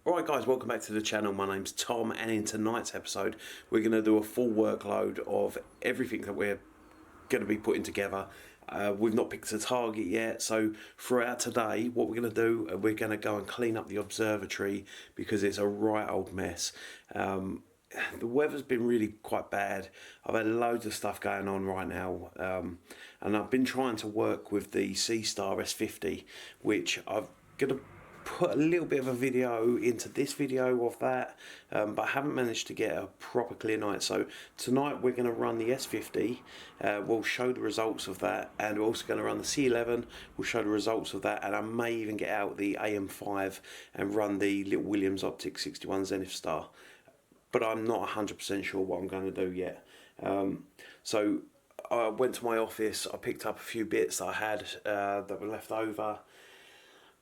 Alright guys, welcome back to the channel. My name's Tom, and in tonight's episode we're going to do a full workload of everything that we're going to be putting together. We've not picked a target yet, so throughout today what we're going to do, we're going to go and clean up the observatory because it's a right old mess. The weather's been really quite bad. I've had loads of stuff going on right now, and I've been trying to work with the seestar S50, which I'm going to put a little bit of a video into this video of that, but I haven't managed to get a proper clear night. So tonight we're going to run the S50, we'll show the results of that, and we're also going to run the C11, we'll show the results of that, and I may even get out the AM5 and run the little Williams Optic 61 Zenith Star, but I'm not 100% sure what I'm going to do yet. So I went to my office, I picked up a few bits that I had that were left over,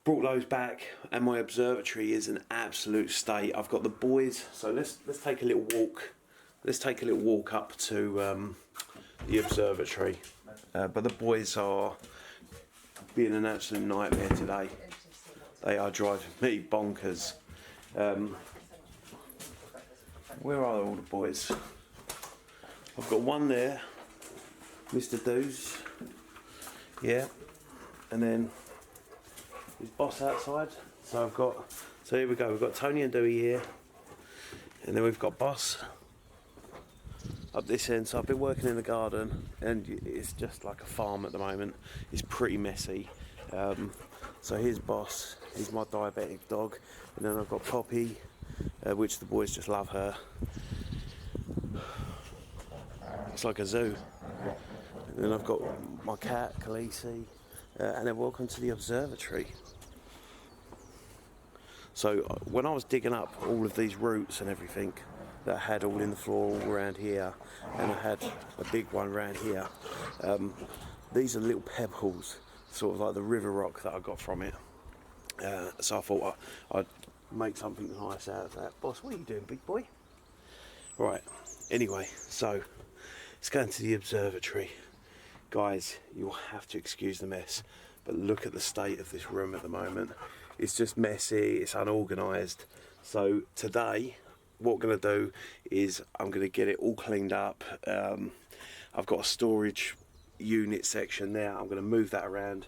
brought those back, and my observatory is an absolute state. I've got the boys, so let's take a little walk. Let's take a little walk up to the observatory. But the boys are being an absolute nightmare today. They are driving me bonkers. Where are all the boys? I've got one there, Mr. Doos. Yeah, and then his boss outside. So here we go, we've got Tony and Dewey here, and then we've got Boss up this end. So I've been working in the garden, and it's just like a farm at the moment. It's pretty messy. So here's Boss, he's my diabetic dog, and then I've got Poppy, which the boys just love her. It's like a zoo. And then I've got my cat, Khaleesi, and then welcome to the observatory. So when I was digging up all of these roots and everything that I had all in the floor all around here, and I had a big one around here, these are little pebbles, sort of like the river rock that I got from it. So I thought I'd make something nice out of that. Boss, what are you doing, big boy? Right, anyway, so let's go into the observatory. Guys, you'll have to excuse the mess, but look at the state of this room at the moment. It's just messy, it's unorganised. So today, what we're going to do is I'm going to get it all cleaned up. I've got a storage unit section there, I'm going to move that around.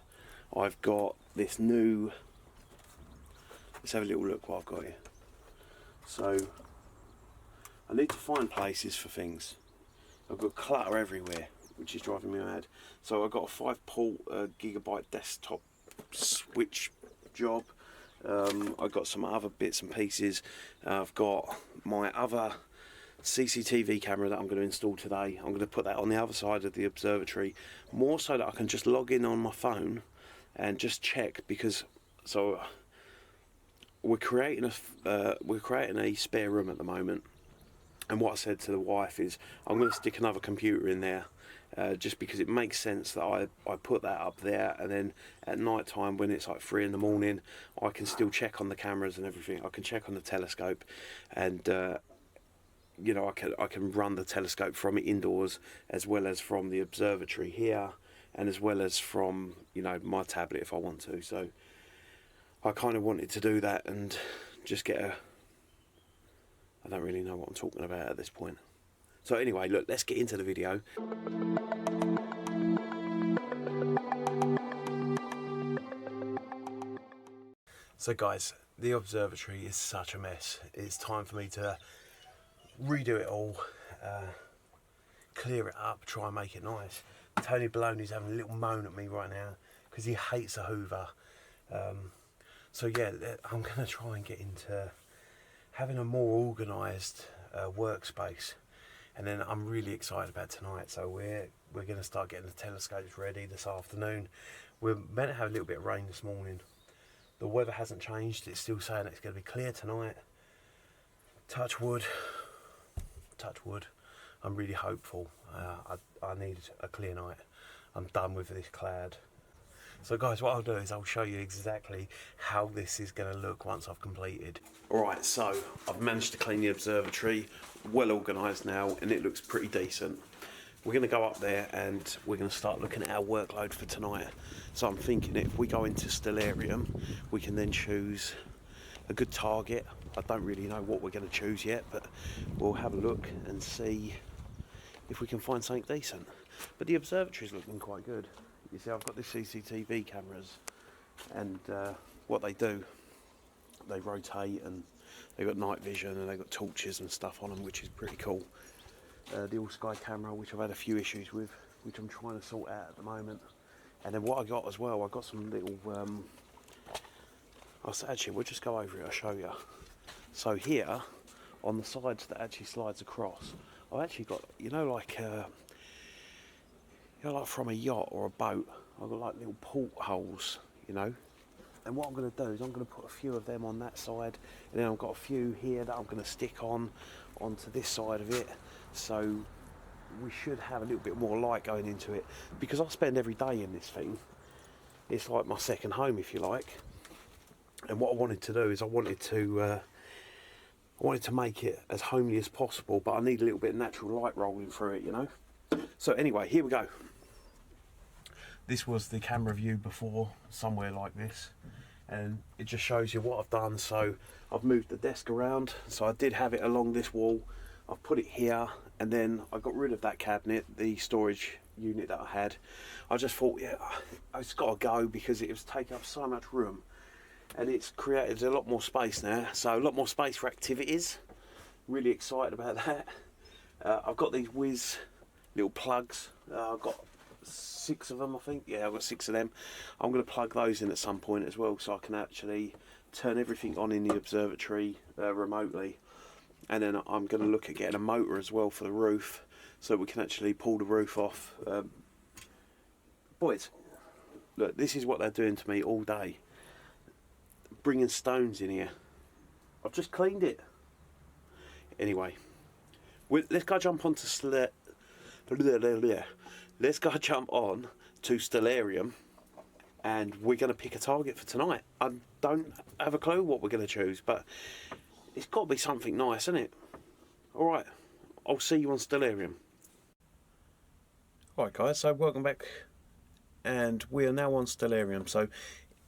I've got this new, let's have a little look what I've got here. So I need to find places for things. I've got clutter everywhere, which is driving me mad. So I've got a 5-port gigabyte desktop switch job. I've got some other bits and pieces. I've got my other CCTV camera that I'm going to install today. I'm going to put that on the other side of the observatory, more so that I can just log in on my phone and just check, because so we're creating a spare room at the moment. And what I said to the wife is I'm going to stick another computer in there, just because it makes sense that I put that up there, and then at night time when it's like 3 in the morning, I can still check on the cameras and everything. I can check on the telescope, and you know, I can run the telescope from indoors as well as from the observatory here, and as well as from, you know, my tablet if I want to. So I kind of wanted to do that and just get I don't really know what I'm talking about at this point. So anyway, look, let's get into the video. So guys, the observatory is such a mess. It's time for me to redo it all, clear it up, try and make it nice. Tony Baloney's having a little moan at me right now because he hates a Hoover. So yeah, I'm going to try and get into having a more organised workspace, and then I'm really excited about tonight. So we're going to start getting the telescopes ready this afternoon. We're meant to have a little bit of rain this morning. The weather hasn't changed, it's still saying it's going to be clear tonight. Touch wood, touch wood. I'm really hopeful. I need a clear night. I'm done with this cloud. So guys, what I'll do is I'll show you exactly how this is going to look once I've completed. Alright, so I've managed to clean the observatory, well organised now, and it looks pretty decent. We're going to go up there and we're going to start looking at our workload for tonight. So I'm thinking if we go into Stellarium, we can then choose a good target. I don't really know what we're going to choose yet, but we'll have a look and see if we can find something decent. But the observatory's looking quite good. You see, I've got the CCTV cameras, and what they do, they rotate, and they've got night vision, and they've got torches and stuff on them, which is pretty cool. The all sky camera, which I've had a few issues with, which I'm trying to sort out at the moment. And then what I got as well, I got some little actually, we'll just go over it, I'll show you. So here, on the sides that actually slides across, I've actually got, like from a yacht or a boat, I've got like little portholes, And what I'm going to do is I'm going to put a few of them on that side, and then I've got a few here that I'm going to stick onto this side of it. So we should have a little bit more light going into it, because I spend every day in this thing. It's like my second home, if you like. And what I wanted to do is I wanted to make it as homely as possible, but I need a little bit of natural light rolling through it, So anyway, here we go. This was the camera view before, somewhere like this, and it just shows you what I've done. So I've moved the desk around, so I did have it along this wall. I've put it here, and then I got rid of that cabinet, the storage unit that I had. I just thought, yeah, it's got to go, because it was taking up so much room, and it's created a lot more space now, so a lot more space for activities. Really excited about that. I've got these whiz little plugs. I've got 6 of them, I think. Yeah, I've got 6 of them. I'm going to plug those in at some point as well, so I can actually turn everything on in the observatory remotely. And then I'm going to look at getting a motor as well for the roof, so we can actually pull the roof off. Boys, look, this is what they're doing to me all day. Bringing stones in here. I've just cleaned it. Anyway, let's go jump on to let's go jump on to Stellarium, and we're going to pick a target for tonight. I don't have a clue what we're going to choose, but it's got to be something nice, isn't it? Alright, I'll see you on Stellarium. Alright guys, so welcome back, and we are now on Stellarium. So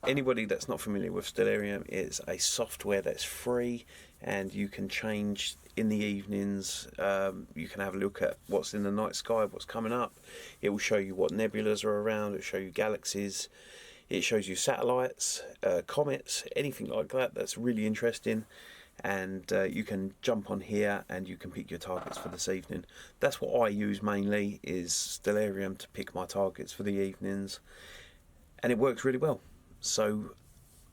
anybody that's not familiar with Stellarium, it's a software that's free, and you can change in the evenings. You can have a look at what's in the night sky, what's coming up. It will show you what nebulas are around, it will show you galaxies, it shows you satellites, comets, anything like that. That's really interesting. And you can jump on here and you can pick your targets for this evening. That's what I use mainly, is Stellarium, to pick my targets for the evenings, and it works really well. So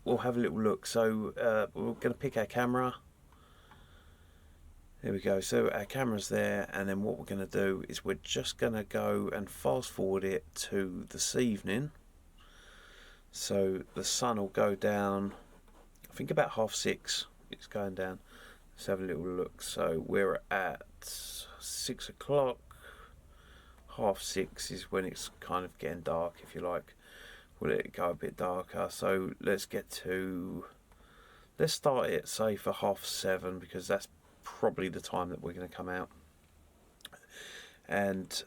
we'll have a little look. So we're going to pick our camera. There we go. So our camera's there, and then what we're going to do is we're just going to go and fast forward it to this evening. So the sun will go down, I think about 6:30. It's going down. Let's have a little look. So we're at 6 o'clock. 6:30 is when it's kind of getting dark, if you like. We'll let it go a bit darker. So let's start it, say, for 7:30, because that's probably the time that we're going to come out. And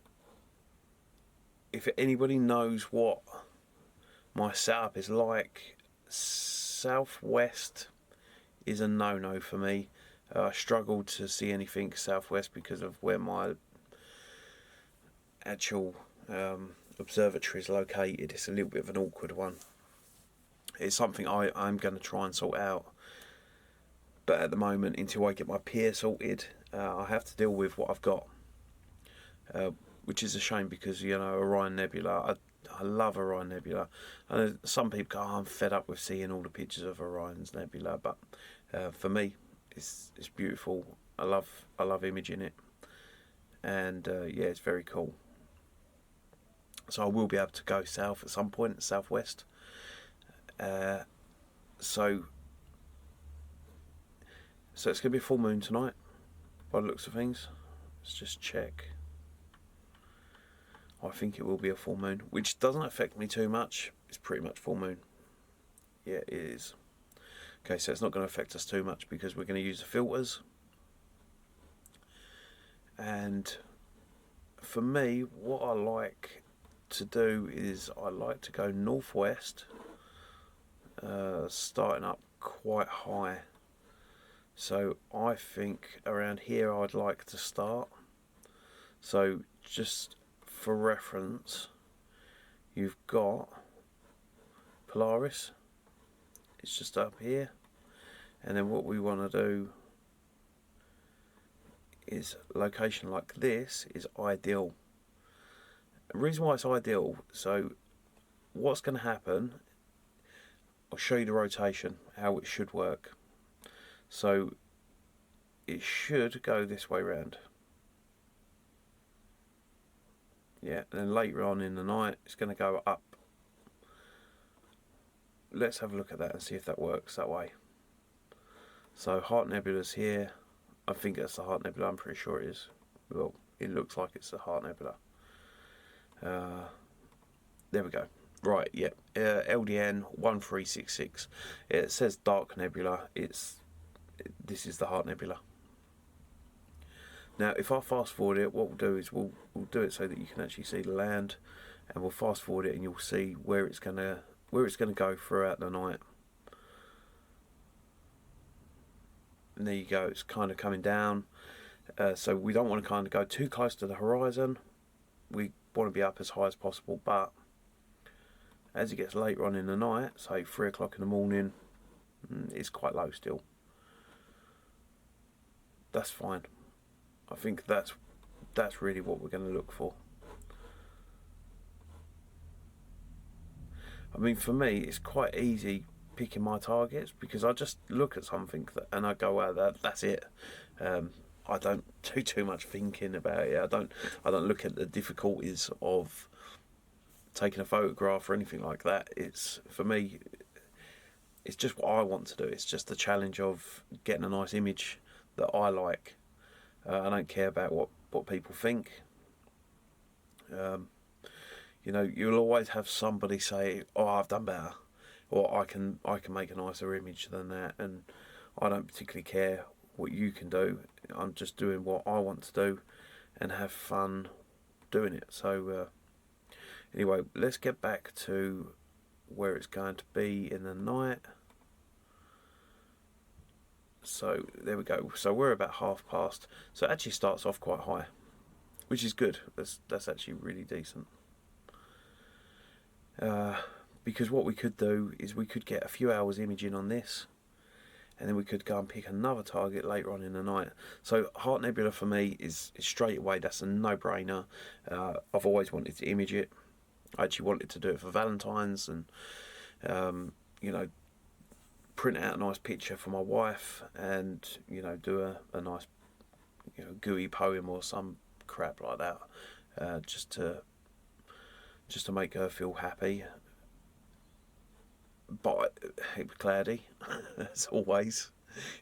if anybody knows what my setup is like, southwest is a no-no for me. I struggle to see anything southwest because of where my actual observatory is located. It's a little bit of an awkward one. It's something I'm going to try and sort out, but at the moment, until I get my pier sorted, I have to deal with what I've got, which is a shame, because Orion Nebula, I love Orion Nebula. I know some people go, I'm fed up with seeing all the pictures of Orion's Nebula, but for me, it's beautiful. I love imaging it, and yeah, it's very cool. So I will be able to go south at some point, southwest. So it's going to be a full moon tonight, by the looks of things. Let's just check. I think it will be a full moon, which doesn't affect me too much. It's pretty much full moon. Yeah, it is. Okay, so it's not going to affect us too much, because we're going to use the filters. And for me, what I like to do is I like to go northwest, starting up quite high. So I think around here I'd like to start. So just for reference, you've got Polaris, it's just up here, and then what we want to do is location like this is ideal. The reason why it's ideal, so what's going to happen, I'll show you the rotation, how it should work. So it should go this way round. Yeah, and then later on in the night it's going to go up. Let's have a look at that and see if that works that way. So Heart Nebula's here. I think that's the Heart Nebula, I'm pretty sure it is. Well, it looks like it's the Heart Nebula. There we go. Right, yeah. LDN 1366. It says Dark Nebula. This is the Heart Nebula. Now, if I fast forward it, what we'll do is we'll do it so that you can actually see the land, and we'll fast forward it, and you'll see where it's gonna go throughout the night. And there you go. It's kind of coming down. So we don't want to kind of go too close to the horizon. We want to be up as high as possible, but as it gets later on in the night, say 3 o'clock in the morning, it's quite low still. That's fine. I think that's really what we're going to look for. I mean, for me, it's quite easy picking my targets because I just look at something and I go, "Wow, that's it." I don't do too much thinking about it. I don't look at the difficulties of taking a photograph or anything like that. It's, for me, it's just what I want to do. It's just the challenge of getting a nice image that I like. I don't care about what people think. You know, you'll always have somebody say, "Oh, I've done better," or I can make a nicer image than that," and I don't particularly care what you can do. I'm just doing what I want to do and have fun doing it. So anyway, let's get back to where it's going to be in the night. So there we go. So we're about 1:30. So it actually starts off quite high, which is good. That's actually really decent. Because what we could do is we could get a few hours imaging on this, and then we could go and pick another target later on in the night. So Heart Nebula for me is straight away, that's a no-brainer. I've always wanted to image it. I actually wanted to do it for Valentine's, and you know, print out a nice picture for my wife, and you know, do a nice, you know, gooey poem or some crap like that, just to make her feel happy. But it was cloudy, as always.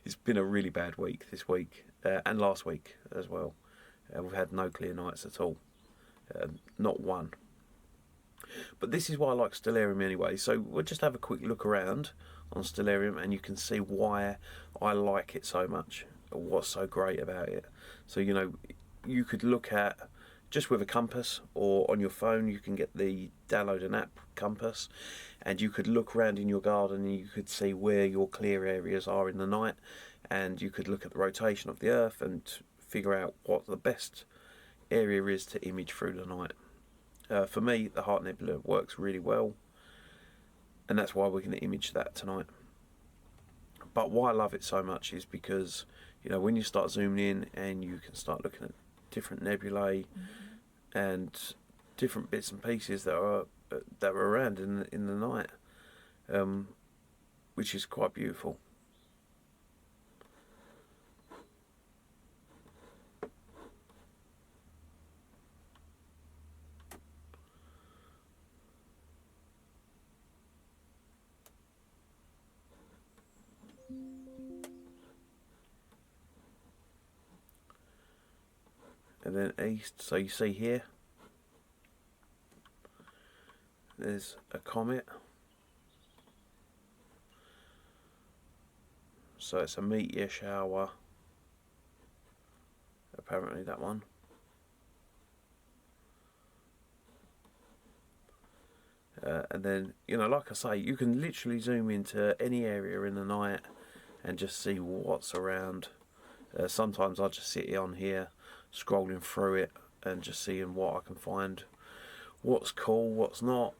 It's been a really bad week this week, and last week as well. We've had no clear nights at all, not one. But this is why I like Stellarium anyway. So we'll just have a quick look around on Stellarium, and you can see why I like it so much, or what's so great about it. So, you know, you could look at, just with a compass, or on your phone you can get the download an app compass, and you could look around in your garden and you could see where your clear areas are in the night, and you could look at the rotation of the earth and figure out what the best area is to image through the night. For me, the Heart Nebula works really well, and that's why we're going to image that tonight. But why I love it so much is because, you know, when you start zooming in and you can start looking at different nebulae and different bits and pieces that are around in the night, which is quite beautiful. And then east, so you see here, there's a comet. So it's a meteor shower, apparently, that one. And then, you know, like I say, you can literally zoom into any area in the night and just see what's around. Sometimes I just sit on here scrolling through it and just seeing what I can find, what's cool, what's not,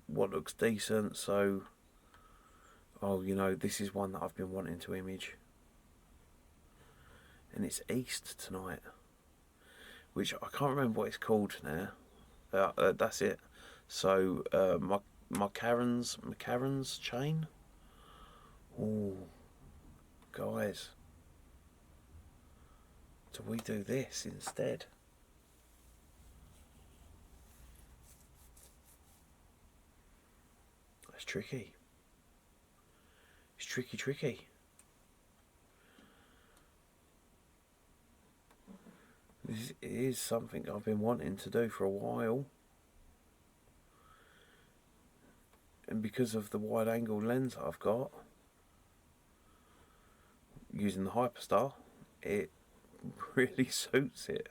what looks decent. So, oh, you know, this is one that I've been wanting to image, and it's east tonight, which I can't remember what it's called now. That's it. So McCarran's chain. Oh, guys, do we do this instead? That's tricky. It's tricky. This is something I've been wanting to do for a while, and because of the wide angle lens I've got using the Hyperstar, it really suits it.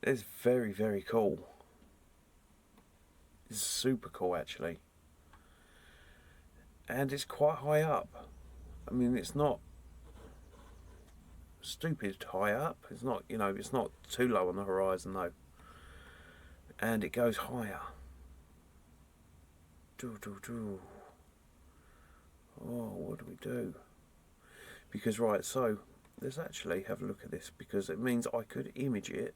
It's very cool. It's super cool actually, and it's quite high up. I mean, it's not stupid high up. It's not, you know, it's not too low on the horizon though, and it goes higher. Oh, what do we do? Because right, so let's actually have a look at this, because it means I could image it.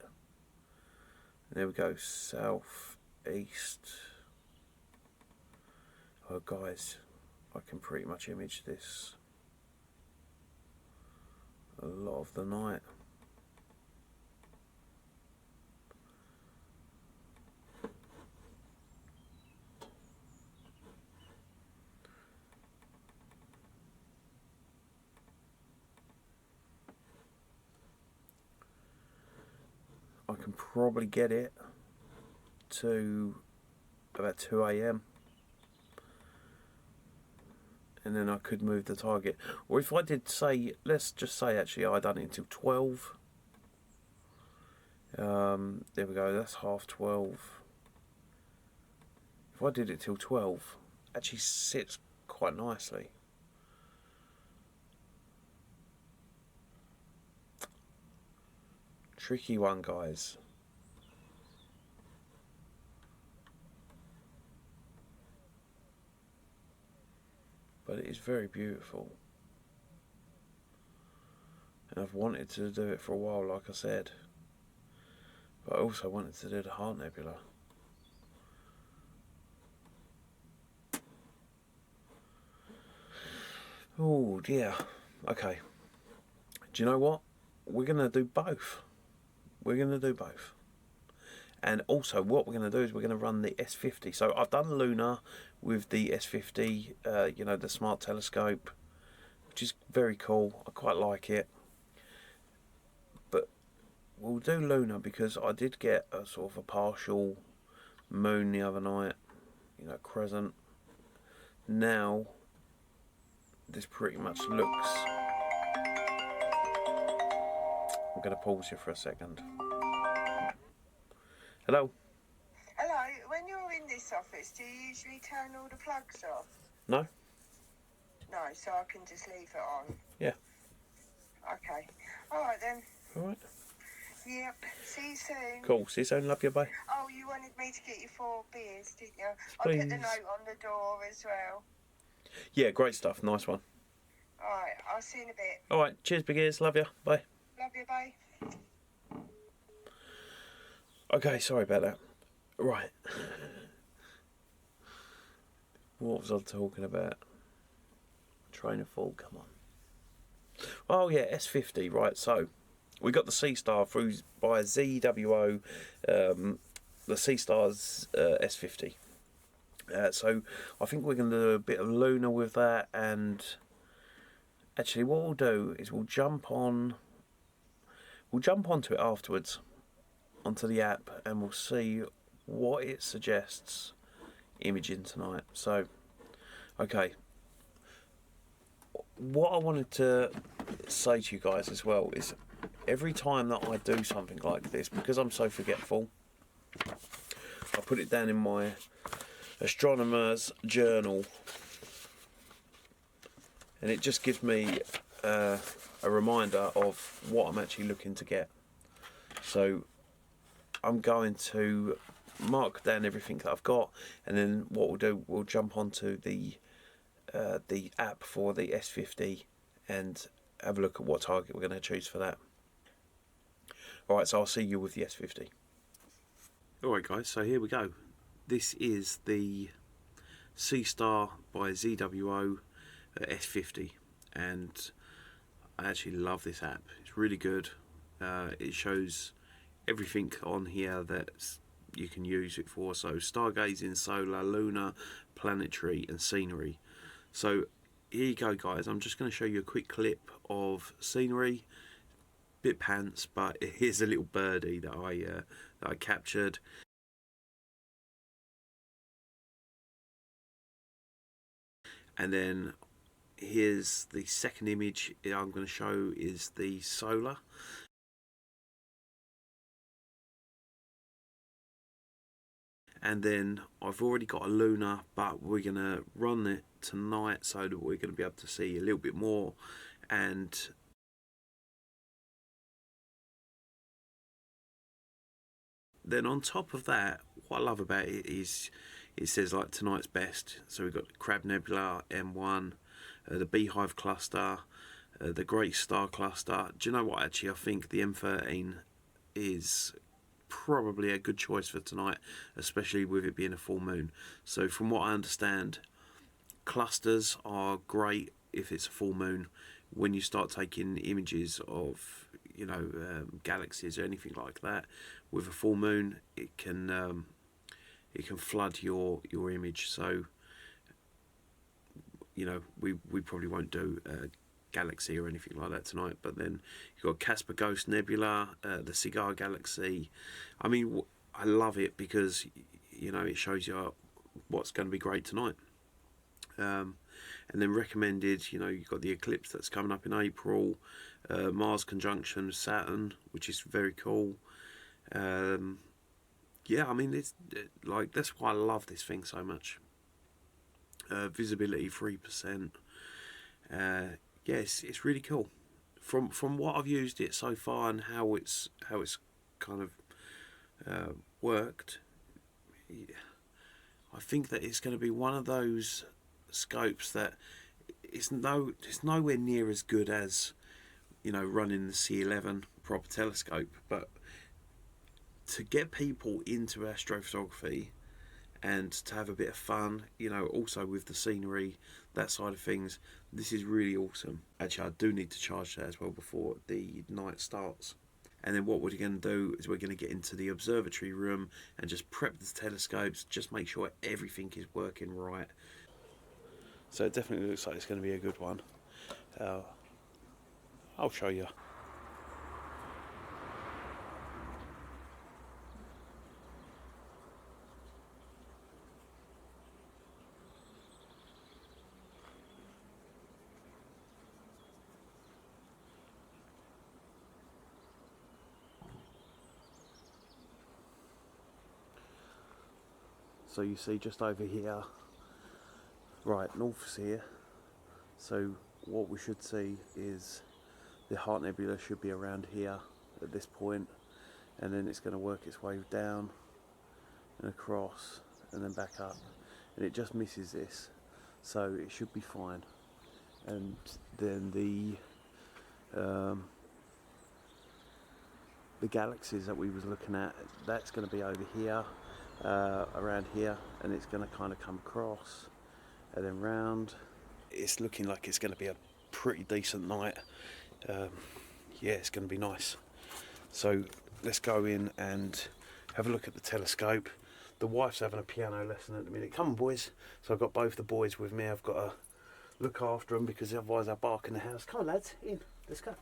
There we go, south east. Oh guys, I can pretty much image this a lot of the night. I can probably get it to about 2 AM, and then I could move the target. Or if I did say, let's just say actually I done it until 12. There we go, that's 12:30. If I did it till 12, actually sits quite nicely. Tricky one, guys. But it is very beautiful, and I've wanted to do it for a while, like I said, but I also wanted to do the Heart Nebula. Oh dear. Okay, do you know what, we're gonna do both. And also what we're going to do is we're going to run the S50. So I've done lunar with the S50, you know, the smart telescope, which is very cool. I quite like it. But we'll do lunar because I did get a sort of a partial moon the other night, you know, crescent. Now this pretty much looks... I'm going to pause you for a second. Hello? Hello, when you're in this office, do you usually turn all the plugs off? No? No, so I can just leave it on? Yeah. Okay. Alright then. Alright. Yep. See you soon. Cool. See you soon. Love you. Bye. Oh, you wanted me to get you 4 beers, didn't you? Please. I put the note on the door as well. Yeah, great stuff. Nice one. Alright, I'll see you in a bit. Alright. Cheers, big ears. Love you. Bye. Love you, bye. Okay, sorry about that. Right. What was I talking about? Train of thought, come on. Oh yeah, S50, right, so we got the seestar through by ZWO, the seestar's S50. So I think we're going to do a bit of lunar with that, and actually what we'll do is we'll jump onto it afterwards, onto the app, and we'll see what it suggests imaging tonight. So, okay, what I wanted to say to you guys as well is every time that I do something like this, because I'm so forgetful, I put it down in my astronomer's journal, and it just gives me a reminder of what I'm actually looking to get. So I'm going to mark down everything that I've got, and then what we'll do, we'll jump onto the app for the S50 and have a look at what target we're going to choose for that. Alright, so I'll see you with the S50. Alright guys, so here we go. This is the seestar by ZWO S50, and I actually love this app. It's really good. It shows everything on here that you can use it for, so stargazing, solar, lunar, planetary and scenery. So here you go guys, I'm just going to show you a quick clip of scenery. Bit pants, but here's a little birdie that I captured. And then here's the second image I'm going to show is the solar. And then I've already got a lunar, but we're going to run it tonight so that we're going to be able to see a little bit more. And then on top of that, what I love about it is it says like tonight's best. So we've got Crab Nebula, M1, the Beehive cluster, the Great Star cluster. Do you know what, actually I think the M13 is probably a good choice for tonight, especially with it being a full moon. So from what I understand, clusters are great if it's a full moon. When you start taking images of, you know, galaxies or anything like that with a full moon, it can flood your image. So, you know, we probably won't do galaxy or anything like that tonight, but then you've got Casper Ghost Nebula, the Cigar Galaxy. I mean, I love it because, you know, it shows you what's going to be great tonight. And then recommended, you know, you've got the eclipse that's coming up in April, Mars conjunction Saturn, which is very cool. Yeah, I mean, it's like, that's why I love this thing so much. Visibility 3%. Yes, it's really cool. From what I've used it so far and how it's kind of worked, I think that it's going to be one of those scopes that it's nowhere near as good as, you know, running the C11 proper telescope, but to get people into astrophotography and to have a bit of fun, you know, also with the scenery, that side of things, this is really awesome. Actually, I do need to charge that as well before the night starts. And then what we're going to do is we're going to get into the observatory room and just prep the telescopes, just make sure everything is working right. So it definitely looks like it's going to be a good one. I'll show you. So you see just over here, right, north's here, so what we should see is the Heart Nebula should be around here at this point, and then it's going to work its way down and across and then back up, and it just misses this, so it should be fine. And then the galaxies that we was looking at, that's going to be over here, around here, and it's going to kind of come across and then round. It's looking like it's going to be a pretty decent night. Yeah, it's going to be nice. So let's go in and have a look at the telescope. The wife's having a piano lesson at the minute. Come on, boys. So I've got both the boys with me. I've got to look after them because otherwise they'll bark in the house. Come on, lads, in. Let's go.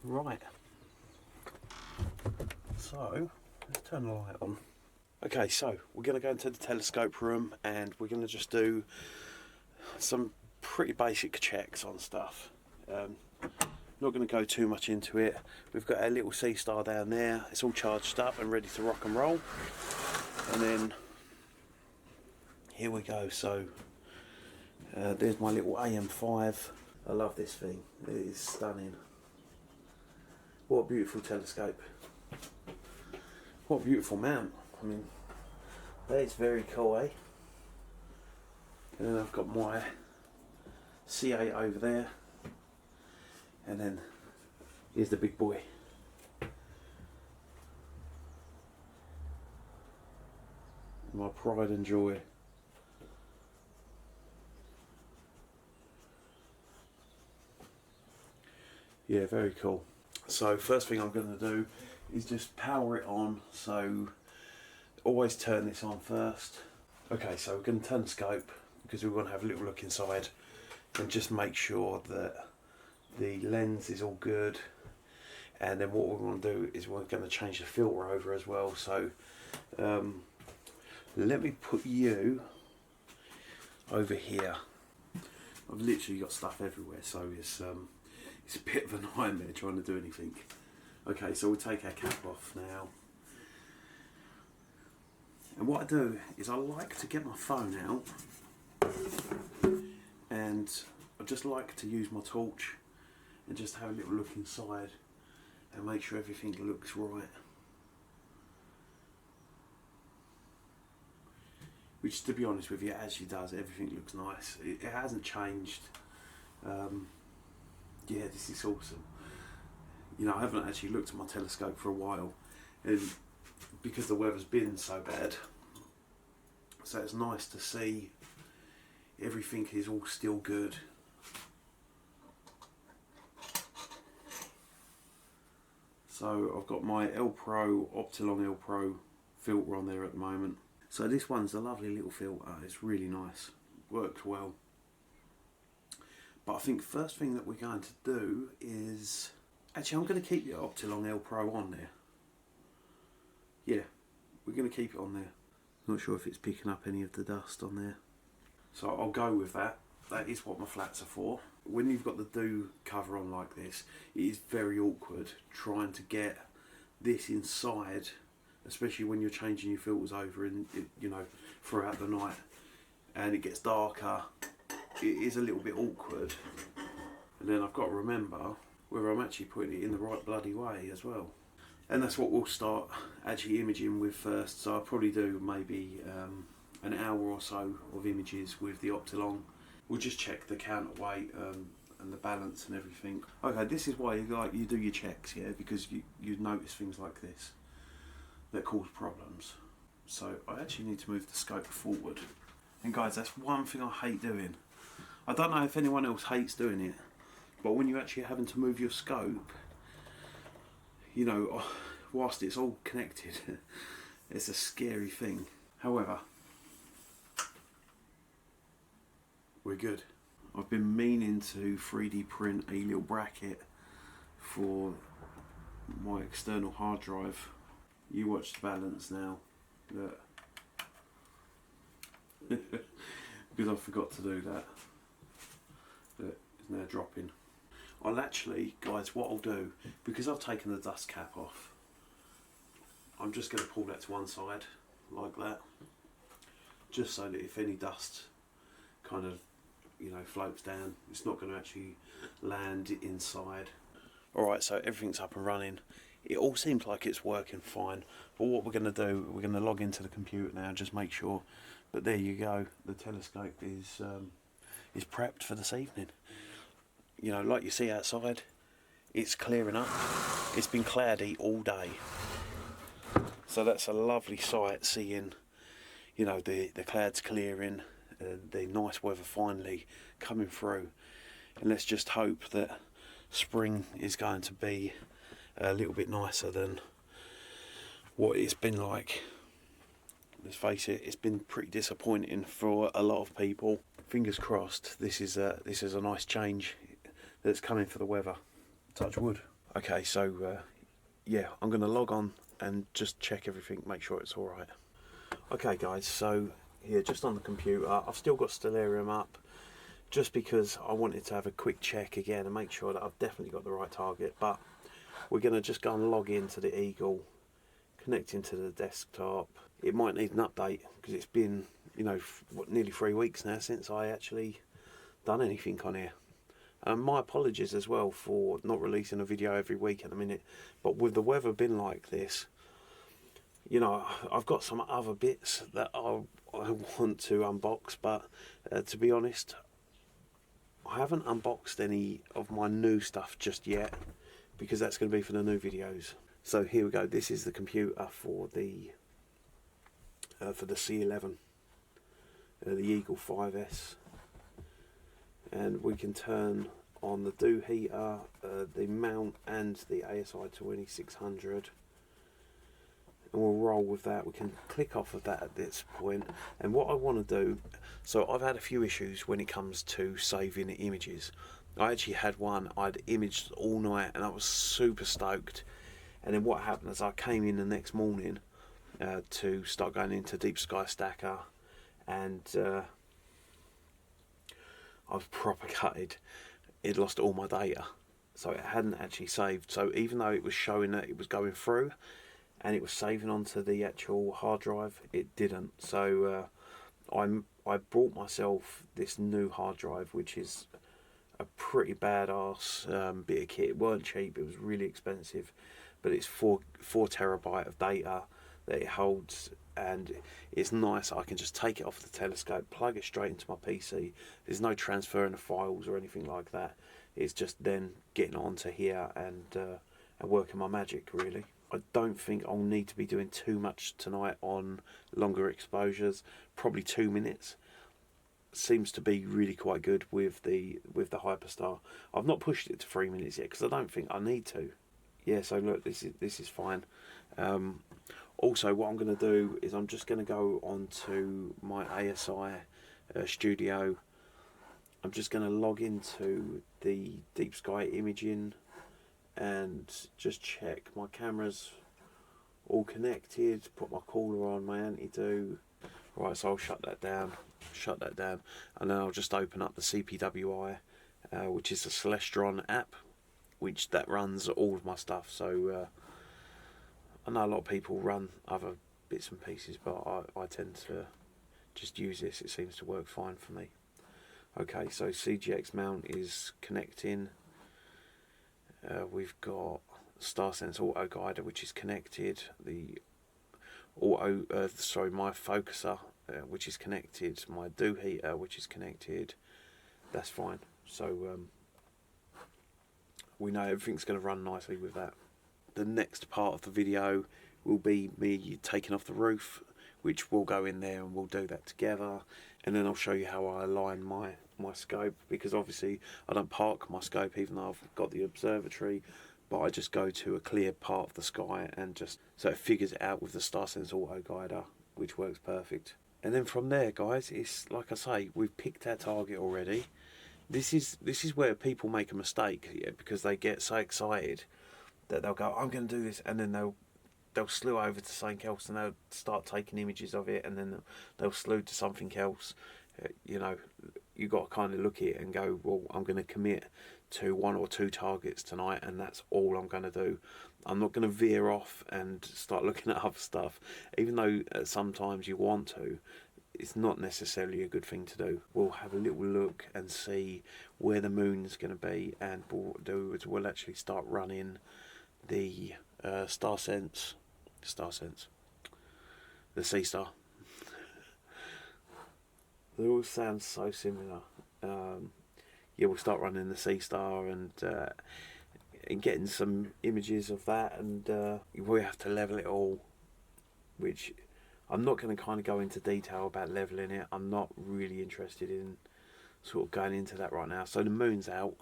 Right. So let's turn the light on. Okay, so we're going to go into the telescope room and we're going to just do some pretty basic checks on stuff. Not going to go too much into it. We've got our little seestar down there. It's all charged up and ready to rock and roll. And then here we go. So There's my little AM5. I love this thing, it is stunning. What a beautiful telescope. What a beautiful mount. I mean, that is very cool, eh? And then I've got my C8 over there. And then here's the big boy. My pride and joy. Yeah, very cool. So first thing I'm going to do is just power it on. So always turn this on first. Okay, so we're going to turn the scope because we want to have a little look inside and just make sure that the lens is all good. And then what we're going to do is we're going to change the filter over as well. So let me put you over here. I've literally got stuff everywhere, so it's a bit of a nightmare trying to do anything. Okay, so we'll take our cap off now. And what I do is I like to get my phone out and I just like to use my torch and just have a little look inside and make sure everything looks right. Which, to be honest with you, as she does, everything looks nice. It hasn't changed. Yeah, this is awesome. You know, I haven't actually looked at my telescope for a while, and because the weather's been so bad, so it's nice to see everything is all still good. So I've got my L Pro, Optilong L Pro filter on there at the moment. So this one's a lovely little filter, it's really nice, worked well. But I think first thing that we're going to do is, actually I'm going to keep the Optilong L Pro on there. Yeah, we're going to keep it on there. Not sure if it's picking up any of the dust on there. So I'll go with that. That is what my flats are for. When you've got the do cover on like this, it is very awkward trying to get this inside, especially when you're changing your filters over in, you know, throughout the night and it gets darker. It is a little bit awkward, and then I've got to remember whether I'm actually putting it in the right bloody way as well. And that's what we'll start actually imaging with first. So I'll probably do maybe an hour or so of images with the Optilong. We'll just check the counterweight and the balance and everything. Okay, this is why you do your checks, yeah, because you notice things like this that cause problems. So I actually need to move the scope forward. And guys, that's one thing I hate doing. I don't know if anyone else hates doing it, but when you're actually having to move your scope, you know, whilst it's all connected, it's a scary thing. However, we're good. I've been meaning to 3D print a little bracket for my external hard drive. You watch the balance now. Look. Because I forgot to do that. Look, it's now dropping. I'll actually, guys, what I'll do, because I've taken the dust cap off, I'm just going to pull that to one side, like that. Just so that if any dust kind of, you know, floats down, it's not going to actually land inside. Alright, so everything's up and running. It all seems like it's working fine. But what we're going to do, we're going to log into the computer now, just make sure. But there you go, the telescope is prepped for this evening. You know, like you see outside, it's clearing up. It's been cloudy all day. So that's a lovely sight, seeing, you know, the clouds clearing, the nice weather finally coming through. And let's just hope that spring is going to be a little bit nicer than what it's been like. Let's face it, it's been pretty disappointing for a lot of people. Fingers crossed, this is a nice change that's coming for the weather. Touch wood. Okay, so yeah, I'm going to log on and just check everything, make sure it's all right. Okay, guys, so here, just on the computer, I've still got Stellarium up, just because I wanted to have a quick check again and make sure that I've definitely got the right target. But we're going to just go and log into the Eagle, connect into the desktop. It might need an update because it's been, you know, nearly 3 weeks now since I actually done anything on here. My apologies as well for not releasing a video every week at the minute, but with the weather been like this, you know, I've got some other bits that I want to unbox, but to be honest, I haven't unboxed any of my new stuff just yet, because that's going to be for the new videos. So here we go. This is the computer for the C11, the Eagle 5S, and we can turn on the dew heater, the mount, and the ASI 2600. And we'll roll with that. We can click off of that at this point. And what I want to do, so I've had a few issues when it comes to saving images. I actually had one, I'd imaged all night and I was super stoked. And then what happened is I came in the next morning to start going into Deep Sky Stacker, and I was proper gutted. It lost all my data. So it hadn't actually saved. So even though it was showing that it was going through, and it was saving onto the actual hard drive, it didn't. So I bought myself this new hard drive, which is a pretty badass bit of kit. It weren't cheap, it was really expensive, but it's 4 terabyte of data that it holds, and it's nice. I can just take it off the telescope, plug it straight into my PC. There's no transferring of files or anything like that. It's just then getting onto here and working my magic, really. I don't think I'll need to be doing too much tonight on longer exposures. Probably 2 minutes seems to be really quite good with the Hyperstar. I've not pushed it to 3 minutes yet because I don't think I need to. Yeah, so look, this is fine. Also, what I'm going to do is I'm just going to go onto my ASI studio. I'm just going to log into the Deep Sky imaging and just check my camera's all connected, put my cooler on, my anti-dew. Right, so I'll shut that down, and then I'll just open up the CPWI, which is the Celestron app, which that runs all of my stuff. So I know a lot of people run other bits and pieces, but I tend to just use this. It seems to work fine for me. Okay, so CGX mount is connecting. We've got StarSense Auto Guider, which is connected. The my focuser, which is connected. My dew heater, which is connected. That's fine. So we know everything's going to run nicely with that. The next part of the video will be me taking off the roof, which will go in there and we'll do that together. And then I'll show you how I align my scope, because obviously I don't park my scope even though I've got the observatory, but I just go to a clear part of the sky and just so it figures it out with the StarSense Auto Guider, which works perfect. And then from there, guys, it's like I say, we've picked our target already. This is where people make a mistake, yeah, because they get so excited that they'll go, I'm going to do this, and then they'll slew over to something else and they'll start taking images of it, and then they'll slew to something else. You know, you got to kind of look at it and go, well, I'm going to commit to 1 or 2 targets tonight, and that's all I'm going to do. I'm not going to veer off and start looking at other stuff, even though sometimes you want to. It's not necessarily a good thing to do. We'll have a little look and see where the moon's going to be, and we'll actually start running the StarSense, the seestar. They all sound so similar. Yeah, we'll start running the seestar and getting some images of that, and we have to level it all, which I'm not going to kind of go into detail about leveling it. I'm not really interested in sort of going into that right now. So the moon's out.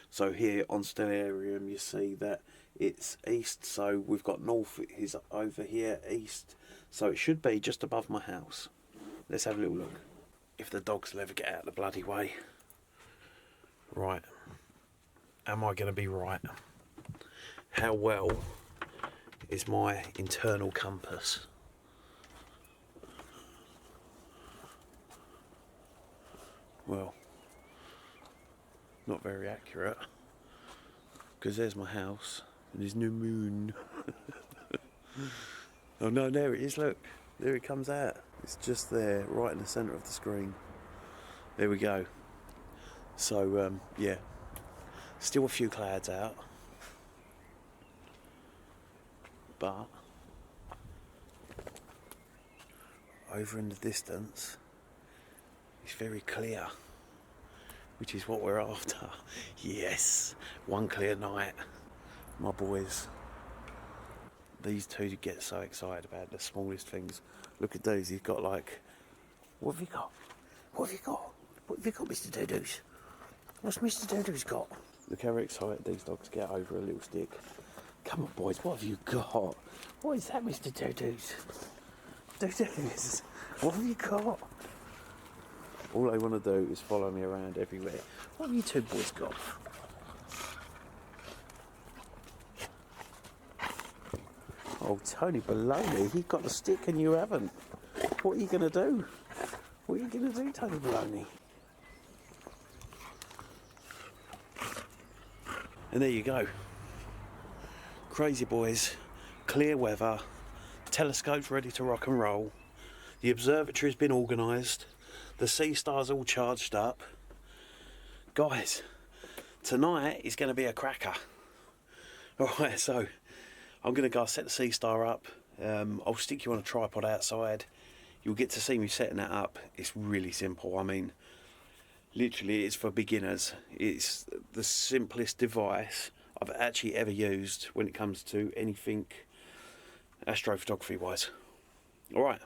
So here on Stellarium you see that it's east, so we've got north is over here, east, so it should be just above my house. Let's have a little look. If the dogs will ever get out of the bloody way. Right. Am I going to be right? How well is my internal compass? Well, not very accurate, because there's my house and there's no moon. Oh no, there it is, look, there it comes out. It's just there, right in the centre of the screen. There we go. So yeah, still a few clouds out, but over in the distance it's very clear, which is what we're after. Yes, one clear night, my boys. These two get so excited about the smallest things. Look at those, he's got like, what have you got? What have you got? What have you got, Mr. Dodoos? What's Mr. Dodoos got? Look how excited these dogs get over a little stick. Come on, boys, what have you got? What is that, Mr. Dodoos? Dodoos, what have you got? All they want to do is follow me around everywhere. What have you two boys got? Oh, Tony Baloney, he got the stick and you haven't. What are you going to do? What are you going to do, Tony Baloney? And there you go. Crazy boys, clear weather, telescope's ready to rock and roll, the observatory's been organised, the seestar's all charged up. Guys, tonight is going to be a cracker. Alright, so I'm going to go set the seestar up. I'll stick you on a tripod outside. You'll get to see me setting that up. It's really simple. I mean, literally it's for beginners. It's the simplest device I've actually ever used when it comes to anything astrophotography wise. Alright,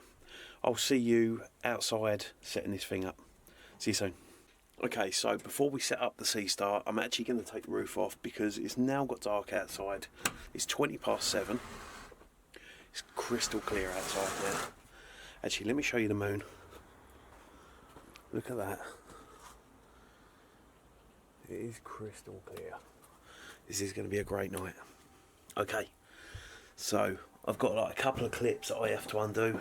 I'll see you outside setting this thing up. See you soon. Okay, so before we set up the seestar, I'm actually going to take the roof off because it's now got dark outside. It's 7:20. It's crystal clear outside there. Actually, let me show you the moon. Look at that. It is crystal clear. This is going to be a great night. Okay, so I've got like a couple of clips that I have to undo.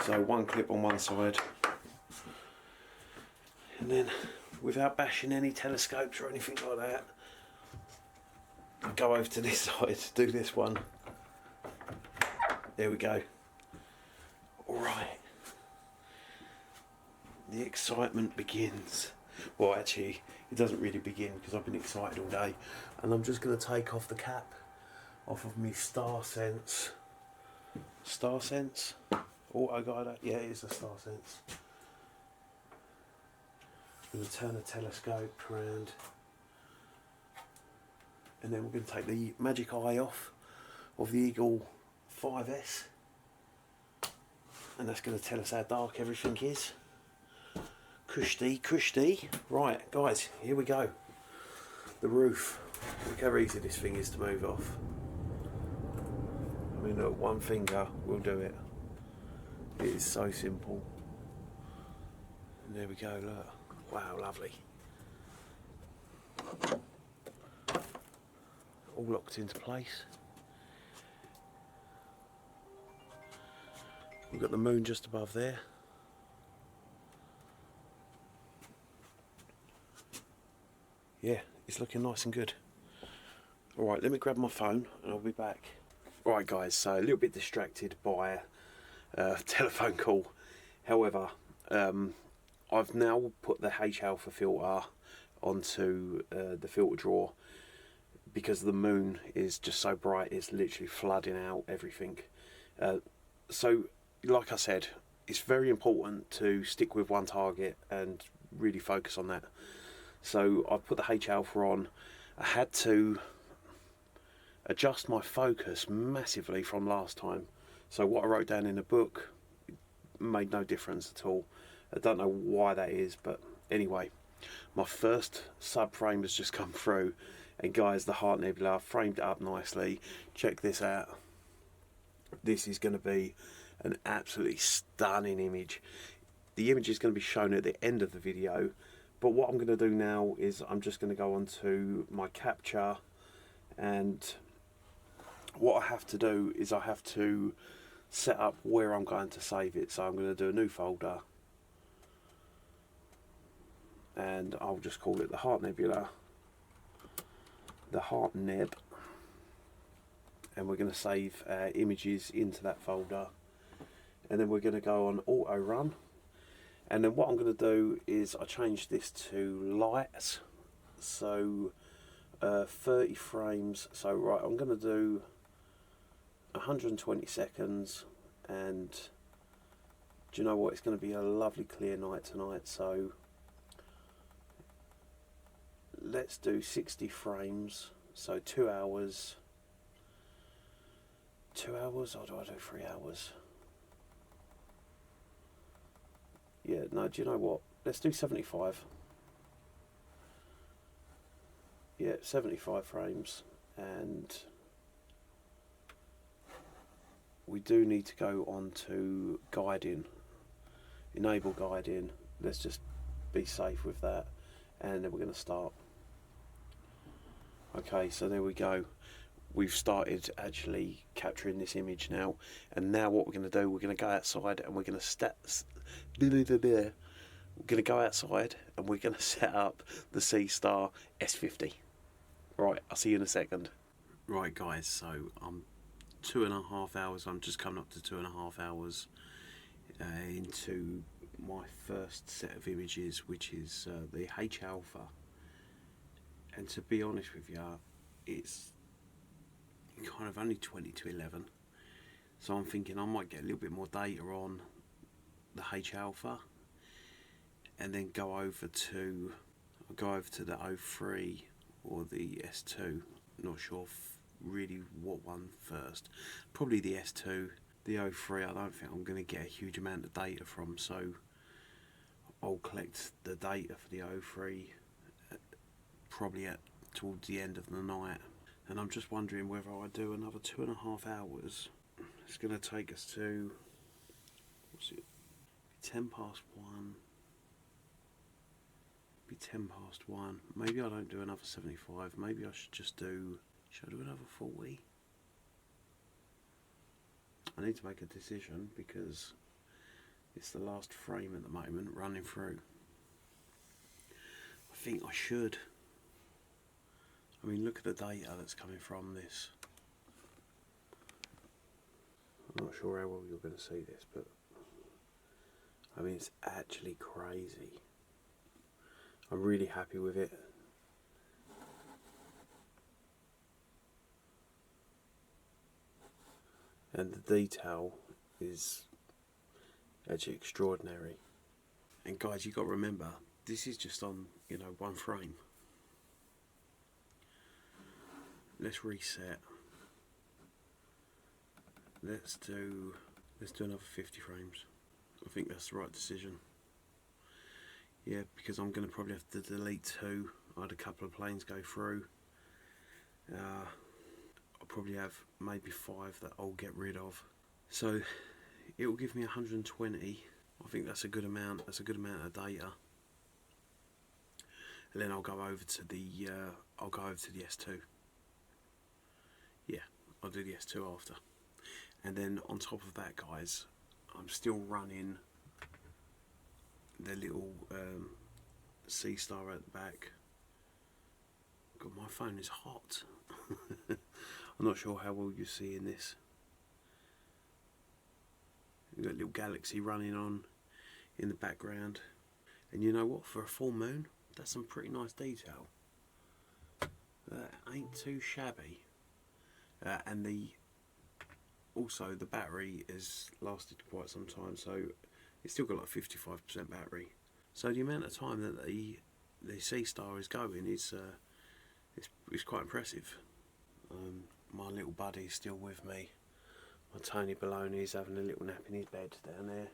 So one clip on one side, and then without bashing any telescopes or anything like that, I'll go over to this side, do this one. There we go. Alright, the excitement begins. Well, actually it doesn't really begin because I've been excited all day, and I'm just going to take off the cap off of me Star Sense auto guider. Yeah, it is a Star Sense. I'm going to turn the telescope around, and then we're going to take the magic eye off of the Eagle 5S, and that's going to tell us how dark everything is. Kushti. Right, guys, here we go. The roof. Look how easy this thing is to move off. I mean, look, one finger will do it. It is so simple. And there we go, look. Wow, lovely. All locked into place. We've got the moon just above there. Yeah, it's looking nice and good. Alright, let me grab my phone and I'll be back. Alright guys, so a little bit distracted by a telephone call. However, I've now put the H-alpha filter onto the filter drawer because the moon is just so bright, it's literally flooding out everything. So, like I said, it's very important to stick with one target and really focus on that. So I've put the H-alpha on. I had to adjust my focus massively from last time. So what I wrote down in the book made no difference at all. I don't know why that is, but anyway, my first subframe has just come through, and guys, the Heart Nebula, I've framed it up nicely. Check this out. This is going to be an absolutely stunning image. The image is going to be shown at the end of the video, but what I'm going to do now is I'm just going to go on to my capture, and what I have to do is I have to set up where I'm going to save it. So I'm going to do a new folder, and I'll just call it the Heart Nebula, the Heart Neb, and we're going to save images into that folder, and then we're going to go on auto run, And then what I'm going to do is I change this to lights, so 30 frames. So right, I'm going to do 120 seconds, and do you know what, it's going to be a lovely clear night tonight, so let's do 60 frames, so 2 hours. 2 hours, or do I do 3 hours? Yeah, no, do you know what? Let's do 75. Yeah, 75 frames. And we do need to go on to guiding. Enable guiding. Let's just be safe with that. And then we're going to start. Okay, so there we go. We've started actually capturing this image now, and now what we're going to do, we're going to go outside and we're going to we're going to set up the seestar S50. Right, I'll see you in a second. Right guys, so I'm 2.5 hours, I'm just coming up to 2.5 hours into my first set of images, which is the H alpha. And to be honest with you, it's kind of only 20 to 11, so I'm thinking I might get a little bit more data on the H alpha and then go over to the 03 or the S2. Not sure really what one first. Probably the S2. The 03 I don't think I'm going to get a huge amount of data from, so I'll collect the data for the 03 probably towards the end of the night. And I'm just wondering whether I do another 2.5 hours. It's going to take us to, what's it, 10 past 1. Be 10 past 1. Maybe I don't do another 75. Maybe I should just do, should I do another 40? I need to make a decision because it's the last frame at the moment running through. I think I should. I mean, look at the data that's coming from this. I'm not sure how well you're going to see this, but I mean, it's actually crazy. I'm really happy with it. And the detail is actually extraordinary. And guys, you've got to remember, this is just on, you know, one frame. Let's reset. Let's do another 50 frames. I think that's the right decision. Yeah, because I'm going to probably have to delete 2. I had a couple of planes go through. I'll probably have maybe 5 that I'll get rid of. So it will give me 120. I think that's a good amount. That's a good amount of data. And then I'll go over to the S2. Yeah, I'll do the S2 after. And then on top of that, guys, I'm still running the little seestar at the back. God, my phone is hot. I'm not sure how well you're seeing this. We've got a little galaxy running on in the background. And you know what? For a full moon, that's some pretty nice detail. That ain't too shabby. And also the battery has lasted quite some time, so it's still got like 55% battery. So the amount of time that the seestar is going is quite impressive. My little buddy's still with me. My Tony Baloney's having a little nap in his bed down there,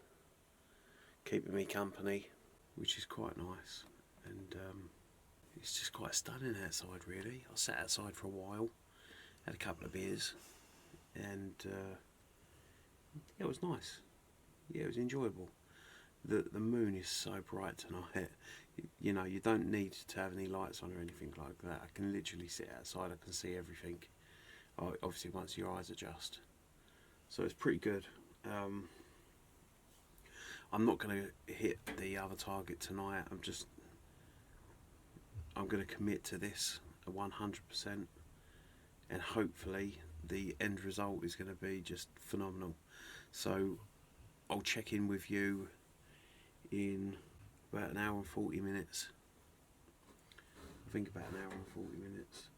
keeping me company, which is quite nice. And it's just quite stunning outside, really. I sat outside for a while, had a couple of beers, and yeah, it was nice. Yeah, it was enjoyable. The moon is so bright tonight. You know, you don't need to have any lights on or anything like that. I can literally sit outside, I can see everything. Obviously once your eyes adjust. So it's pretty good. I'm not going to hit the other target tonight. I'm going to commit to this 100%, and hopefully the end result is going to be just phenomenal. So I'll check in with you in about an hour and 40 minutes. I think about an hour and 40 minutes.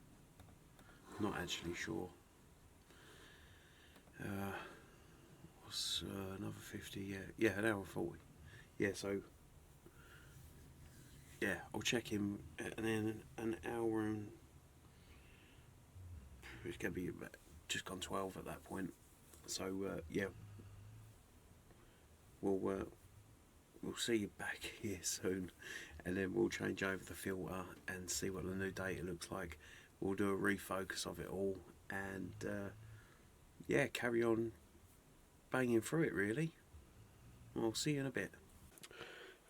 Not actually sure. What's another 50? Yeah, an hour and 40. Yeah, so yeah, I'll check him, and then an hour and it's gonna be about just gone 12 at that point. So yeah, we'll see you back here soon, and then we'll change over the filter and see what the new data looks like. We'll do a refocus of it all, and yeah, carry on banging through it really. I'll see you in a bit.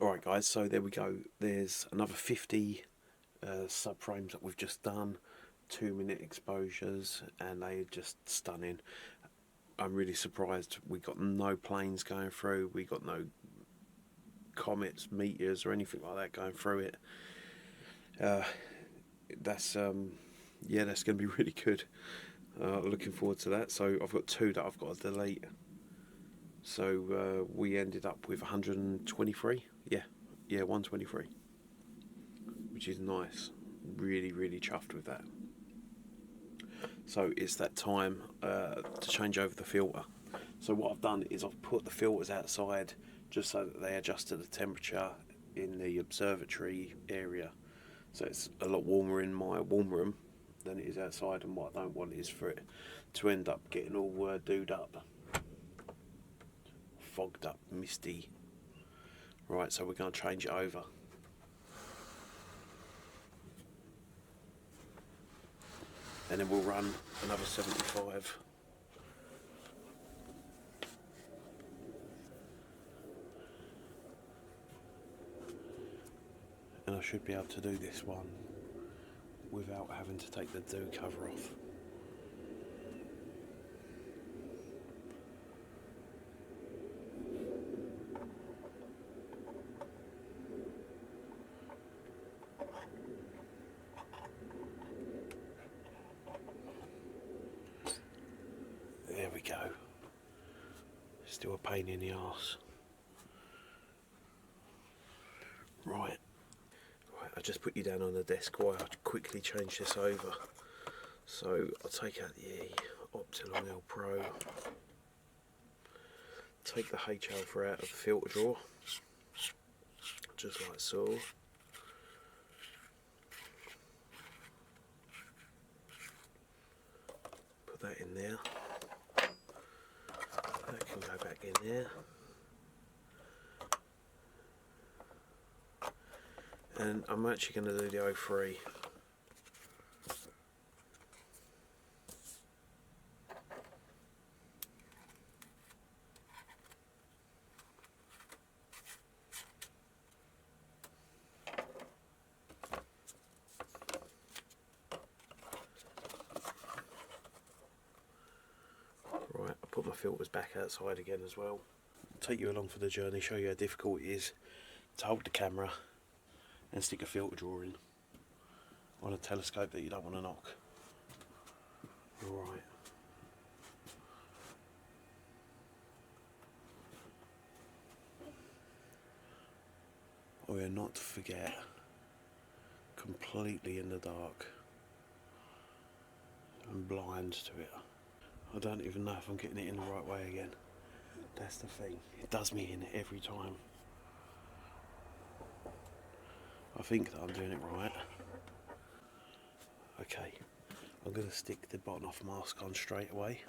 Alright guys, so there we go. There's another 50 subframes that we've just done, 2-minute exposures, and they're just stunning. I'm really surprised we got no planes going through, we got no comets, meteors or anything like that going through it. That's yeah, that's going to be really good. Looking forward to that. So I've got 2 that I've got to delete. So we ended up with 123. Yeah, 123, which is nice. Really chuffed with that. So it's that time to change over the filter. So what I've done is I've put the filters outside just so that they adjust to the temperature in the observatory area. So it's a lot warmer in my warm room than it is outside, and what I don't want is for it to end up getting all dooed up, fogged up, misty. Right, so we're going to change it over. And then we'll run another 75. And I should be able to do this one without having to take the dew cover off. There we go. Still a pain in the arse. Right, I just put you down on the desk while I quickly change this over. So I'll take out the Optilon L Pro, take the H alpha out of the filter drawer, just like so. Put that in there. That can go back in there. And I'm actually going to do the 03. Right, I put my filters back outside again as well. Take you along for the journey, show you how difficult it is to hold the camera and stick a filter drawer in on a telescope that you don't want to knock. Right. We are not to forget, completely in the dark and blind to it. I don't even know if I'm getting it in the right way again. That's the thing, it does me in every time. I think that I'm doing it right. Okay, I'm going to stick the bottom off mask on straight away.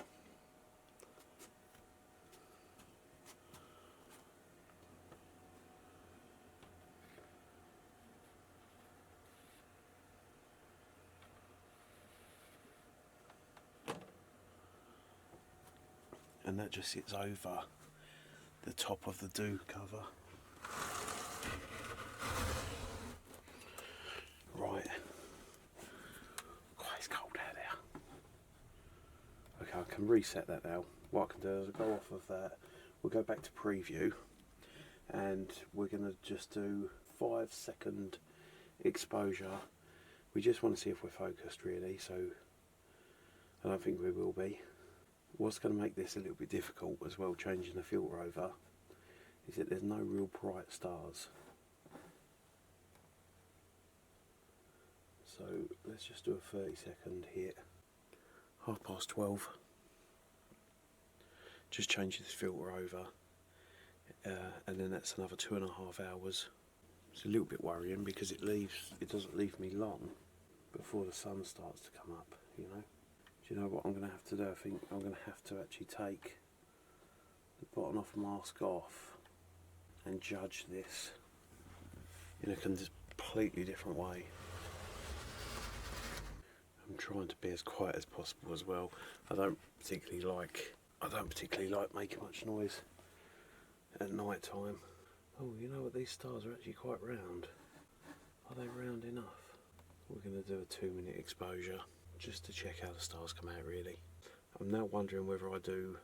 And that just sits over the top of the dew cover. Right. Quite it's cold out there. Okay, I can reset that now. What I can do is I'll go off of that. We'll go back to preview, and we're going to just do 5-second exposure. We just want to see if we're focused really, so I don't think we will be. What's going to make this a little bit difficult as well, changing the filter over, is that there's no real bright stars. So let's just do a 30-second hit. 12:30. Just change this filter over, and then that's another 2.5 hours. It's a little bit worrying because it doesn't leave me long before the sun starts to come up, you know. Do you know what I'm going to have to do? I think I'm going to have to actually take the bottom off mask off and judge this in a completely different way. I'm trying to be as quiet as possible as well. I don't particularly like making much noise at night time. Oh, you know what? These stars are actually quite round. Are they round enough? We're going to do a 2-minute exposure just to check how the stars come out, really. I'm now wondering whether I do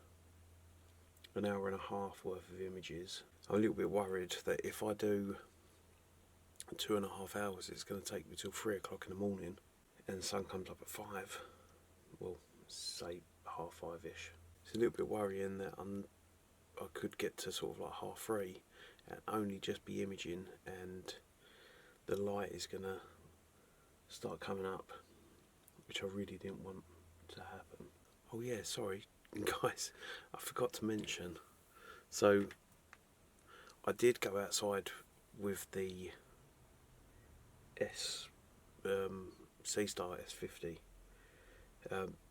an hour and a half worth of images. I'm a little bit worried that if I do 2.5 hours, it's going to take me till 3 o'clock in the morning, and the sun comes up at 5. Well, say 5:30ish. It's a little bit worrying that I could get to sort of like 3:30 and only just be imaging, and the light is going to start coming up, which I really didn't want to happen. Oh yeah, sorry guys, I forgot to mention. So I did go outside with the seestar s50,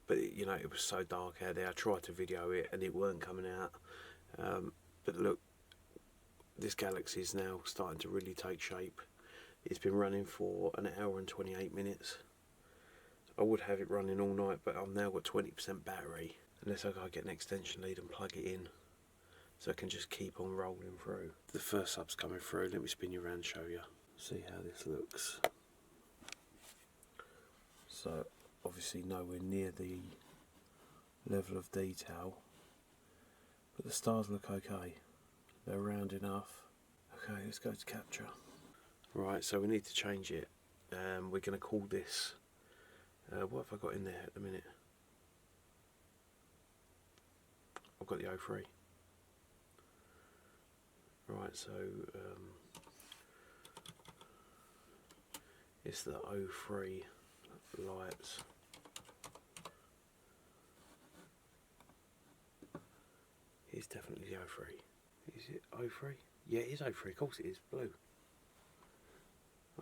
but you know, it was so dark out there. I tried to video it and it weren't coming out. But look, this galaxy is now starting to really take shape. It's been running for an hour and 28 minutes. I would have it running all night, but I've now got 20% battery, unless I go get an extension lead and plug it in, so I can just keep on rolling through. The first sub's coming through. Let me spin you around and show you. See how this looks. So obviously nowhere near the level of detail, but the stars look okay. They're round enough. Okay, let's go to capture. Right, so we need to change it. We're going to call this, what have I got in there at the minute? I've got the 03. Right, so it's the 03 lights. It's definitely the 03. Is it 03? Yeah, it is 03, of course it is, blue.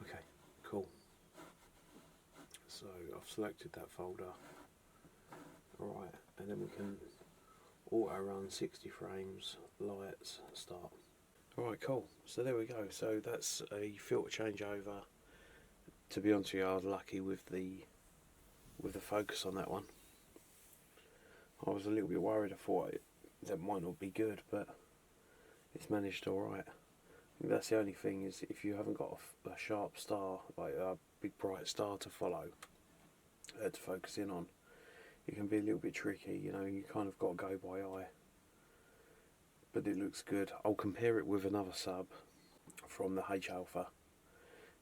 Okay, cool. So I've selected that folder. Alright, and then we can auto run 60 frames, lights, start. Alright, cool. So there we go. So that's a filter changeover. To be honest with you, I was lucky with the focus on that one. I was a little bit worried. I thought that might not be good, but it's managed alright. I think that's the only thing, is if you haven't got a sharp star, like a big bright star to follow, to focus in on, it can be a little bit tricky, you know. You kind of got to go by eye, but it looks good. I'll compare it with another sub from the H Alpha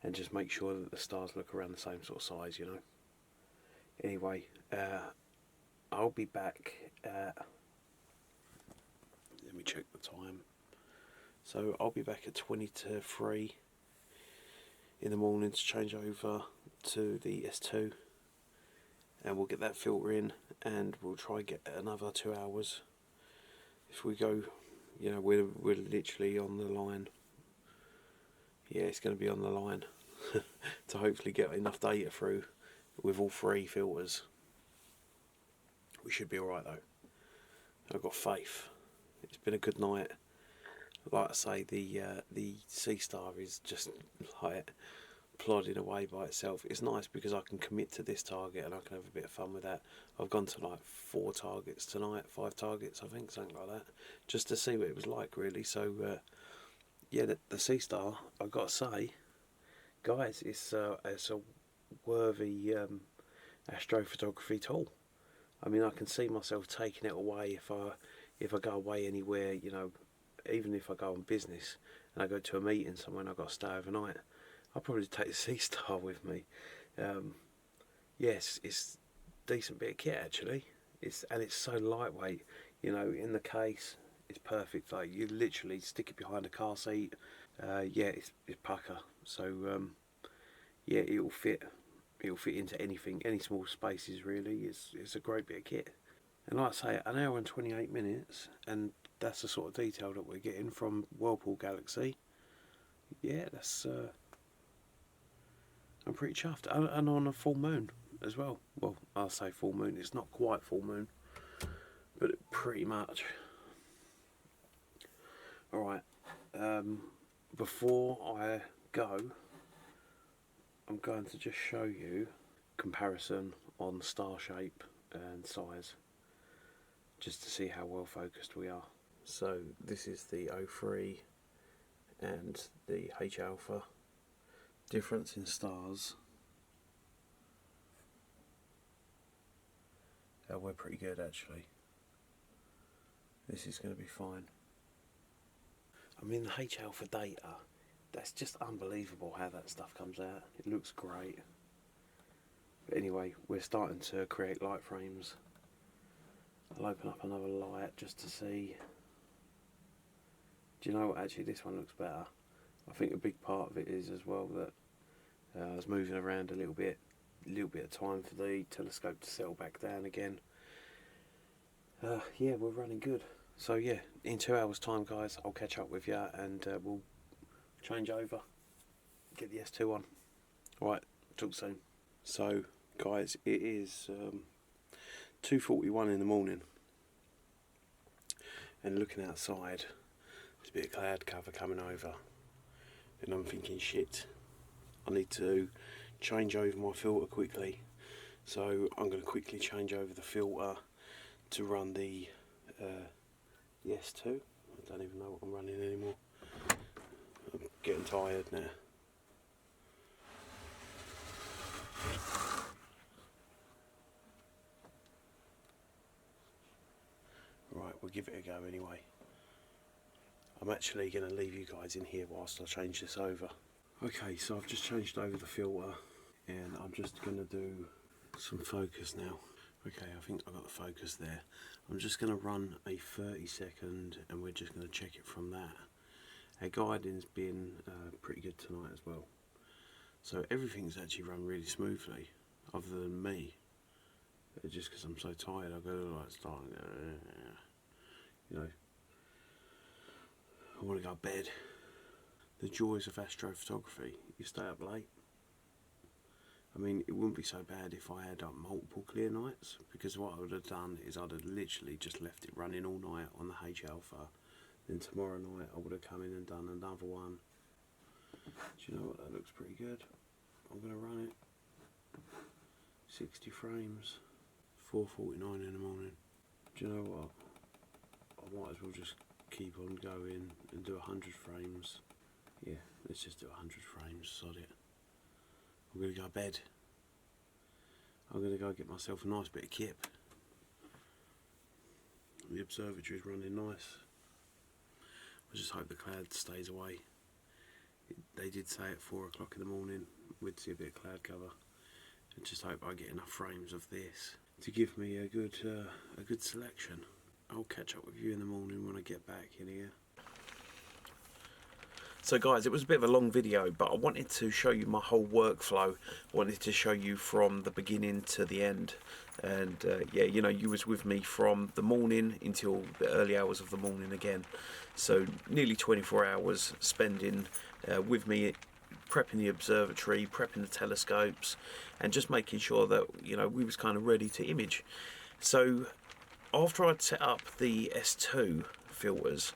and just make sure that the stars look around the same sort of size, you know. Anyway, I'll be back at, let me check the time. So I'll be back at 20 to 3 in the morning to change over to the S2, and we'll get that filter in, and we'll try and get another 2 hours. If we go, you know, we're literally on the line. Yeah, it's going to be on the line to hopefully get enough data through with all 3 filters. We should be alright though. I've got faith. It's been a good night. Like I say, the seestar is just like plodding away by itself. It's nice because I can commit to this target and I can have a bit of fun with that. I've gone to like 4 targets tonight, 5 targets I think, something like that, just to see what it was like really. So yeah, the seestar, I've got to say, guys, it's a worthy astrophotography tool. I mean, I can see myself taking it away if I go away anywhere, you know. Even if I go on business and I go to a meeting somewhere and I've got to stay overnight, I'll probably take the seestar with me. Yes, it's a decent bit of kit actually. It's so lightweight, you know, in the case. it's perfect. Like, you literally stick it behind a car seat. Yeah, it's pucker. So yeah, it'll fit into anything, any small spaces really. It's a great bit of kit. And like I say, an hour and 28 minutes, and that's the sort of detail that we're getting from Whirlpool Galaxy. Yeah, that's I'm pretty chuffed. And on a full moon as well. Well, I'll say full moon. It's not quite full moon, but pretty much. Alright, before I go, I'm going to just show you comparison on star shape and size, just to see how well focused we are. So this is the 03 and the H alpha. Difference in stars. We're pretty good actually. This is going to be fine. I mean, the H alpha data, that's just unbelievable how that stuff comes out. It looks great. But anyway, we're starting to create light frames. I'll open up another light just to see. Do you know what, actually this one looks better. I think a big part of it is as well that I was moving around a little bit of time for the telescope to settle back down again. Yeah, we're running good. So yeah, in 2 hours time guys, I'll catch up with you and we'll change over, get the S2 on. Alright, talk soon. So guys, it is 2:41 in the morning, and looking outside, there's a bit of cloud cover coming over, and I'm thinking, shit, I need to change over my filter quickly. So I'm going to quickly change over the filter to run the S2. I don't even know what I'm running anymore. I'm getting tired now. Right, we'll give it a go anyway. I'm actually going to leave you guys in here whilst I change this over. Okay, so I've just changed over the filter and I'm just going to do some focus now. Okay, I think I've got the focus there. I'm just going to run a 30-second and we're just going to check it from that. Our guiding's been pretty good tonight as well. So everything's actually run really smoothly, other than me. Just because I'm so tired, I've got to like start, you know, I want to go to bed. The joys of astrophotography, you stay up late. I mean, it wouldn't be so bad if I had multiple clear nights, because what I would have done is I'd have literally just left it running all night on the H alpha. Then tomorrow night I would have come in and done another one. Do you know what, that looks pretty good. I'm going to run it 60 frames, 4:49 in the morning. Do you know what, I might as well just keep on going and do 100 frames. Yeah, let's just do 100 frames, sod it. I'm going to go to bed. I'm going to go get myself a nice bit of kip. The observatory's running nice. I just hope the cloud stays away. They did say at 4 o'clock in the morning we'd see a bit of cloud cover. I just hope I get enough frames of this to give me a good selection. I'll catch up with you in the morning when I get back in here. So guys, it was a bit of a long video, but I wanted to show you my whole workflow. I wanted to show you from the beginning to the end. And yeah, you know, you was with me from the morning until the early hours of the morning again. So nearly 24 hours spending with me, prepping the observatory, prepping the telescopes, and just making sure that, you know, we was kind of ready to image. So after I'd set up the S2 filters,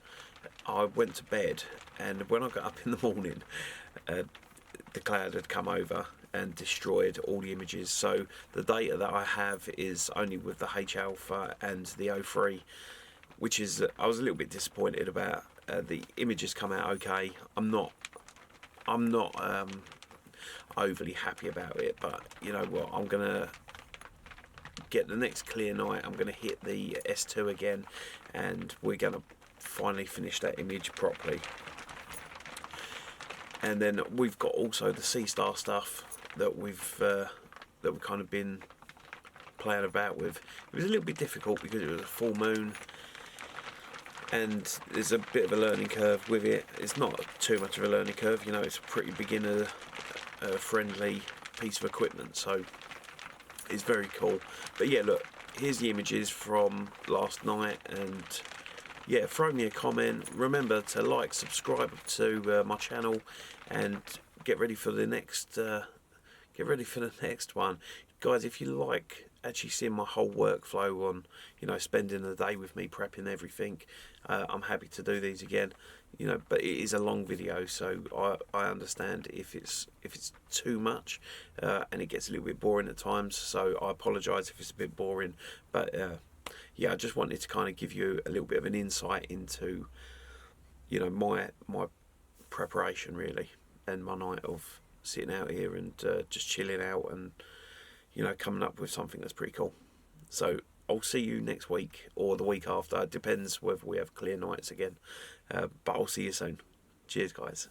I went to bed, and when I got up in the morning, the cloud had come over and destroyed all the images. So the data that I have is only with the H alpha and the 03, which is, I was a little bit disappointed about. The images come out okay. I'm not overly happy about it, but you know what, I'm gonna get the next clear night, I'm gonna hit the S2 again, and we're gonna finally finish that image properly. And then we've got also the seestar stuff that we've kind of been playing about with. It was a little bit difficult because it was a full moon, and there's a bit of a learning curve with it. It's not too much of a learning curve, you know, it's a pretty beginner friendly piece of equipment, so it's very cool. But yeah, look, here's the images from last night, and yeah, throw me a comment. Remember to like, subscribe to my channel, and get ready for the next one, guys. If you like actually seeing my whole workflow on, you know, spending the day with me prepping everything, I'm happy to do these again, you know. But it is a long video, so I understand if it's too much, and it gets a little bit boring at times, so I apologize if it's a bit boring. But yeah, I just wanted to kind of give you a little bit of an insight into, you know, my preparation really, and my night of sitting out here and just chilling out, and you know, coming up with something that's pretty cool. So I'll see you next week or the week after. It depends whether we have clear nights again, but I'll see you soon. Cheers, guys.